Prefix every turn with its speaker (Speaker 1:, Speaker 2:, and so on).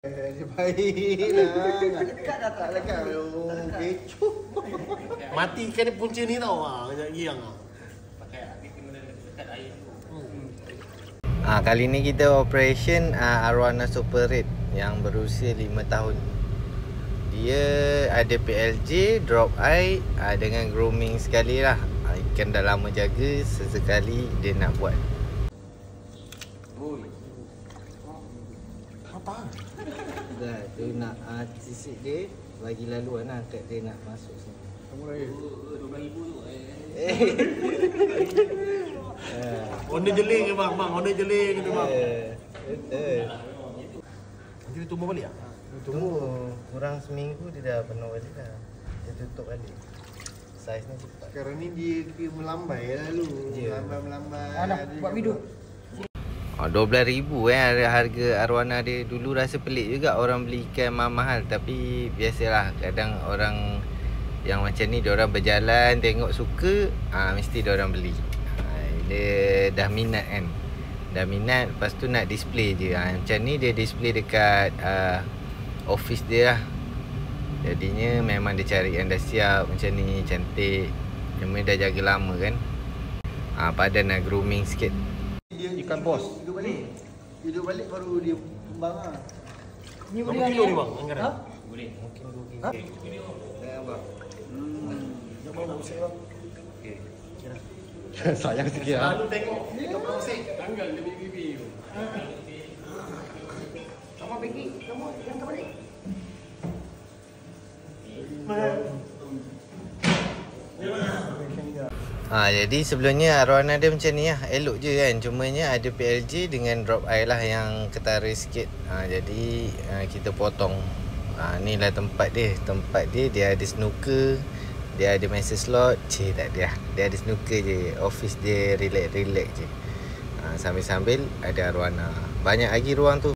Speaker 1: Baiklah. Dekat dah tak dekat. Kecoh.
Speaker 2: Matikan dia punca ni tau. Kejap lagi yang.
Speaker 3: Kali ni kita operation Arowana Super Red yang berusia 5 tahun. Dia ada PLJ, drop eye dengan grooming sekali lah. Ikan dah lama jaga, sesekali dia nak buat.
Speaker 2: Apa?
Speaker 3: Dah, tu nak sisik dia, bagi laluan lah kat dia nak masuk sini.
Speaker 1: Kamu lagi.
Speaker 2: Onda jeling ke bang? Onda jeling ke bang?
Speaker 3: Betul.
Speaker 2: Nanti dia tumbuh balik ah?
Speaker 3: Tunggu, kurang seminggu dia dah penuh balik dah. Dia tutup balik. Saiz ni cepat.
Speaker 1: Sekarang ni dia kira melambai lalu.
Speaker 3: Ya.
Speaker 1: Melambai.
Speaker 4: Buat video.
Speaker 3: 12,000 harga arwana dia. Dulu rasa pelik juga orang beli ikan mahal, tapi biasalah kadang orang yang macam ni diorang berjalan tengok suka, mesti diorang beli. Dia dah minat kan. Dah minat, lepas tu nak display je. Macam ni dia display dekat office dia lah. Jadinya memang dia cari yang dah siap macam ni, cantik. Memang dah jaga lama kan. Padan nak grooming sikit.
Speaker 1: Dia ikan bos. Hidup balik baru dia kembang lah.
Speaker 4: Ni
Speaker 2: Berapa
Speaker 4: boleh
Speaker 2: kilo ni bang? Anggaran?
Speaker 4: Ha?
Speaker 3: Mungkin 2 kilo.
Speaker 4: Ha?
Speaker 3: Jangan bang.
Speaker 2: Jom bang, usik bang.
Speaker 1: Sayang sikit lah.
Speaker 2: Selalu tengok ikan bang usik. Tanggal dia bibi.
Speaker 4: Kamu pergi, kamu yang balik.
Speaker 3: Jadi sebelumnya arwana dia macam ni lah. Elok je kan. Cumanya ada PLJ dengan drop eye lah yang ketara sikit. Jadi kita potong. Ni lah tempat dia. Tempat dia ada snooker. Dia ada master slot. Tak ada. Dia ada snooker je. Office dia relax-relax je. Sambil-sambil ada arwana. Banyak lagi ruang tu.